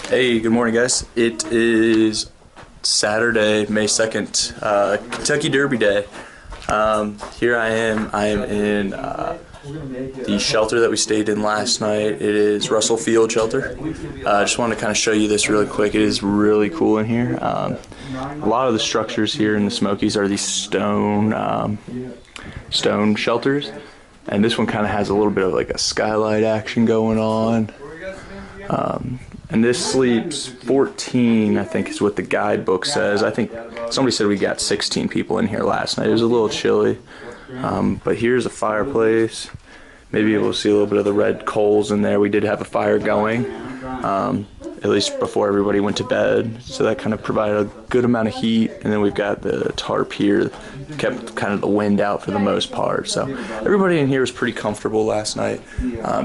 Hey, good morning, guys. It is Saturday, May 2nd, Kentucky Derby Day. Here I am. I am in the shelter that we stayed in last night. It is Russell Field Shelter. I just wanted to kind of show you this really quick. It is really cool in here. A lot of the structures here in the Smokies are these stone shelters, and this one kind of has a little bit of like a skylight action going on. And this sleeps 14, I think is what the guidebook says. I think somebody said we got 16 people in here last night. It was a little chilly. But here's a fireplace. Maybe we'll see a little bit of the red coals in there. We did have a fire going, at least before everybody went to bed. So that kind of provided a good amount of heat. And then we've got the tarp here, kept kind of the wind out for the most part. So everybody in here was pretty comfortable last night.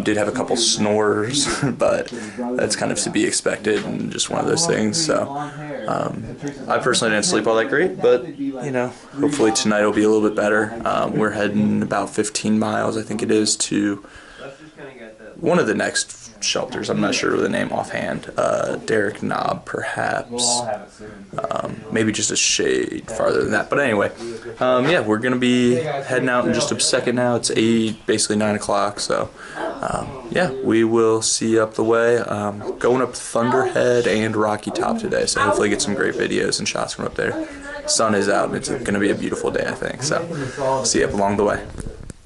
Did have a couple snores, but that's kind of to be expected and just one of those things. So I personally didn't sleep all that great, but you know, hopefully tonight will be a little bit better. We're heading about 15 miles, I think it is, to one of the next shelters. I'm not sure of the name offhand. Derek Knob, perhaps. Maybe just a shade farther than that. But anyway, yeah, we're going to be heading out in just a second now. It's basically 9 o'clock. So, yeah, we will see you up the way. Going up Thunderhead and Rocky Top today. So hopefully get some great videos and shots from up there. Sun is out and it's going to be a beautiful day, I think. So, see you up along the way.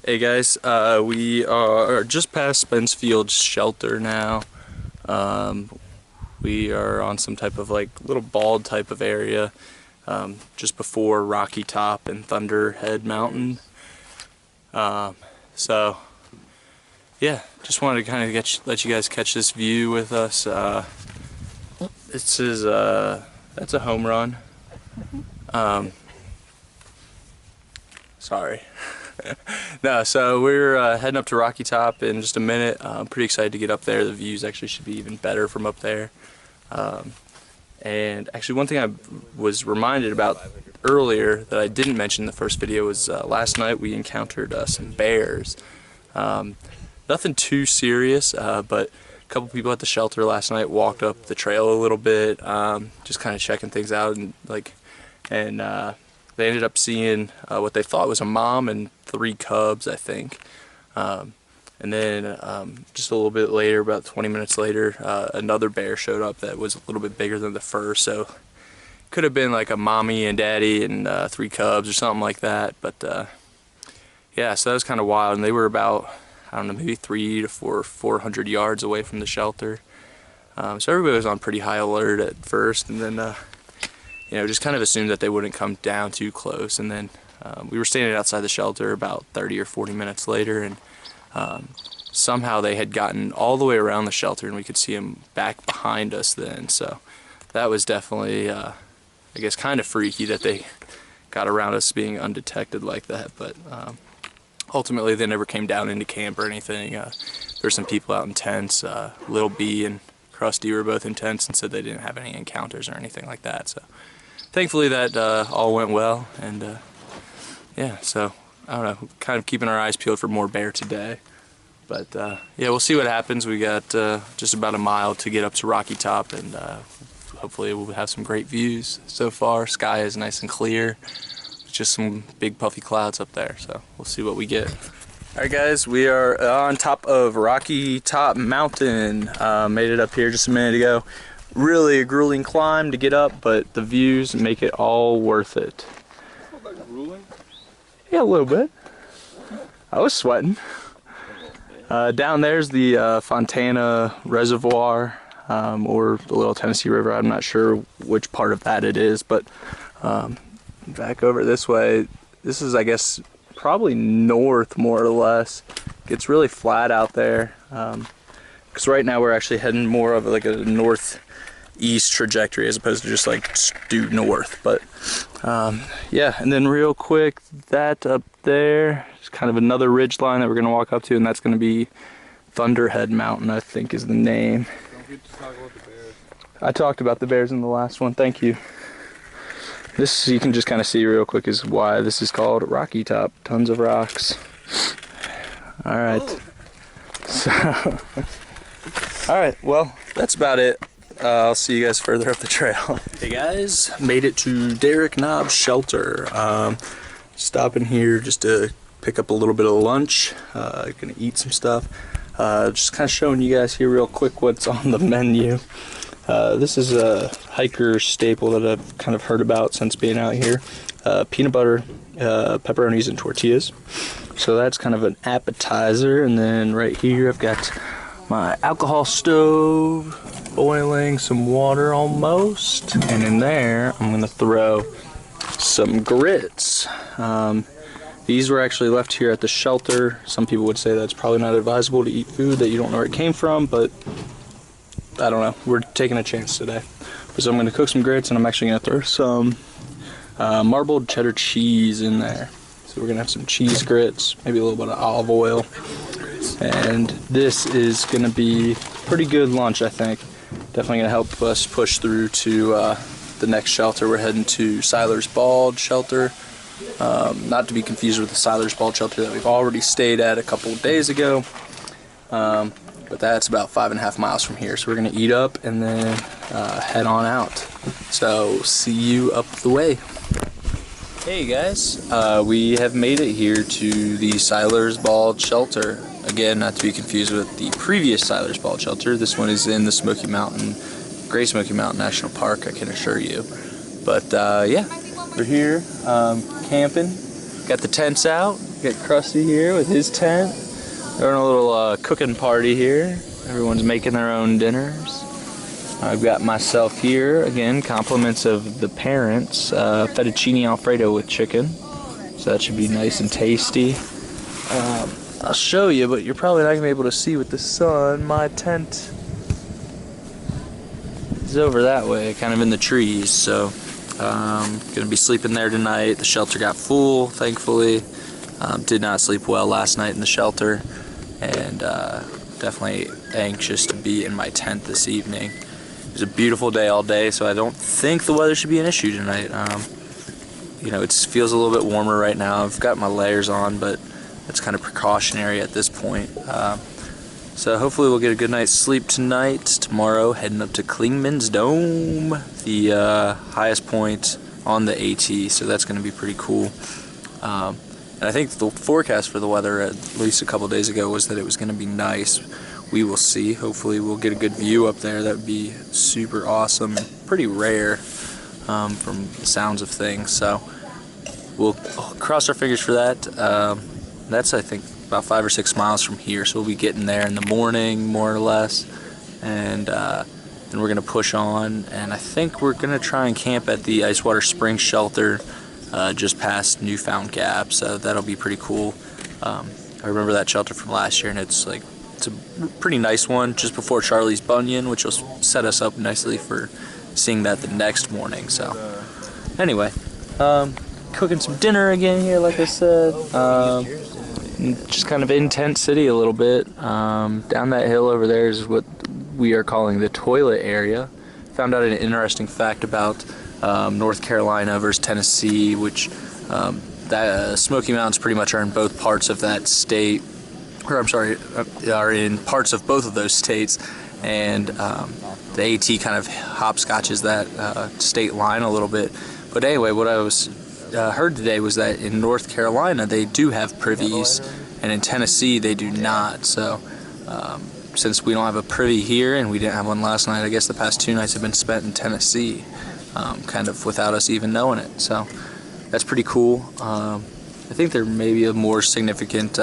Hey guys, we are just past Spence Field Shelter now. We are on some type of like little bald type of area, just before Rocky Top and Thunderhead Mountain. So yeah, just wanted to kind of let you guys catch this view with us. This is that's a home run. Sorry. No, so we're heading up to Rocky Top in just a minute. I'm pretty excited to get up there. The views actually should be even better from up there. And actually one thing I was reminded about earlier that I didn't mention in the first video was last night we encountered some bears. Nothing too serious, but a couple people at the shelter last night walked up the trail a little bit, just kind of checking things out, and they ended up seeing what they thought was a mom and 3 cubs, I think. And then just a little bit later, about 20 minutes later, another bear showed up that was a little bit bigger than the first. So could have been like a mommy and daddy and 3 cubs or something like that. But yeah, so that was kind of wild. And they were about, I don't know, maybe 300 to 400 yards away from the shelter. So everybody was on pretty high alert at first, and then you know, just kind of assumed that they wouldn't come down too close. And then we were standing outside the shelter about 30 or 40 minutes later, and somehow they had gotten all the way around the shelter and we could see them back behind us then. So that was definitely, I guess, kind of freaky that they got around us being undetected like that. But ultimately they never came down into camp or anything. There's some people out in tents. Little B and Krusty were both in tents and said they didn't have any encounters or anything like that. So thankfully that all went well, and yeah, so I don't know, kind of keeping our eyes peeled for more bear today. But yeah, we'll see what happens. We got just about a mile to get up to Rocky Top, and hopefully we'll have some great views. So far, sky is nice and clear. Just some big puffy clouds up there, so we'll see what we get. Alright guys, we are on top of Rocky Top Mountain. Made it up here just a minute ago. Really a grueling climb to get up, but the views make it all worth it. Grueling? Yeah, a little bit. I was sweating. Down there's the Fontana Reservoir, or the Little Tennessee River. I'm not sure which part of that it is, but back over this way, this is, I guess, probably north, more or less. Gets really flat out there, because right now we're actually heading more of like a northeast trajectory as opposed to just like due north. But yeah, and then real quick, that up there is kind of another ridge line that we're going to walk up to, and that's going to be Thunderhead Mountain, I think is the name. Don't forget to talk about the bears. I talked about the bears in the last one, thank you. This, you can just kind of see real quick, is why this is called Rocky Top. Tons of rocks. Alright. So, alright, well, that's about it. I'll see you guys further up the trail. Hey guys, made it to Derek Knob's shelter. Stopping here just to pick up a little bit of lunch. Gonna eat some stuff. Just kind of showing you guys here real quick what's on the menu. This is a hiker staple that I've kind of heard about since being out here. Peanut butter, pepperonis, and tortillas. So that's kind of an appetizer. And then right here I've got my alcohol stove, boiling some water almost. And in there I'm gonna throw some grits. These were actually left here at the shelter. Some people would say that's probably not advisable to eat food that you don't know where it came from, but I don't know. We're taking a chance today. So I'm going to cook some grits, and I'm actually going to throw some marbled cheddar cheese in there. So we're going to have some cheese grits, maybe a little bit of olive oil. And this is going to be pretty good lunch, I think. Definitely going to help us push through to the next shelter. We're heading to Siler's Bald Shelter. Not to be confused with the Siler's Bald Shelter that we've already stayed at a couple of days ago. But that's about 5.5 miles from here. So we're going to eat up and then head on out. So see you up the way. Hey guys, we have made it here to the Siler's Bald Shelter. Again, not to be confused with the previous Siler's Bald Shelter. This one is in the Great Smoky Mountain National Park, I can assure you. But yeah, we're here camping. Got the tents out. Got Krusty here with his tent. They're in a little cooking party here. Everyone's making their own dinners. I've got myself here, again, compliments of the parents. Fettuccine Alfredo with chicken. So that should be nice and tasty. I'll show you, but you're probably not going to be able to see with the sun. My tent is over that way, kind of in the trees. So going to be sleeping there tonight. The shelter got full, thankfully. Did not sleep well last night in the shelter. And definitely anxious to be in my tent this evening. It was a beautiful day all day, so I don't think the weather should be an issue tonight. You know, it feels a little bit warmer right now. I've got my layers on, but it's kind of precautionary at this point. So hopefully we'll get a good night's sleep tonight. Tomorrow, heading up to Klingman's Dome, the highest point on the AT, so that's going to be pretty cool. And I think the forecast for the weather, at least a couple days ago, was that it was going to be nice. We will see. Hopefully we'll get a good view up there. That would be super awesome and pretty rare from the sounds of things. So we'll cross our fingers for that. That's, I think, about 5 or 6 miles from here. So we'll be getting there in the morning, more or less. And then we're going to push on. And I think we're going to try and camp at the Icewater Springs Shelter just past Newfound Gap, so that'll be pretty cool. I remember that shelter from last year, and it's a pretty nice one just before Charlie's Bunyan, which will set us up nicely for seeing that the next morning. So anyway, cooking some dinner again here, like I said. Just kind of in Tent City a little bit. Down that hill over there is what we are calling the toilet area. Found out an interesting fact about North Carolina versus Tennessee, which Smoky Mountains pretty much are in both parts of that state, or I'm sorry, are in parts of both of those states, and the AT kind of hopscotches that state line a little bit. But anyway, what I was heard today was that in North Carolina they do have privies, and in Tennessee they do not. So since we don't have a privy here and we didn't have one last night, I guess the past 2 nights have been spent in Tennessee. Kind of without us even knowing it, so that's pretty cool. I think there may be a more significant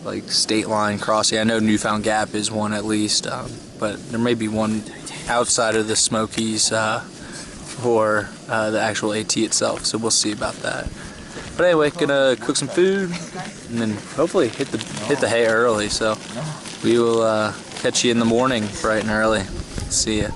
like state line crossing. I know Newfound Gap is one at least, but there may be one outside of the Smokies or the actual AT itself, so we'll see about that. But anyway, gonna cook some food and then hopefully hit the hay early, so we will catch you in the morning bright and early. See ya.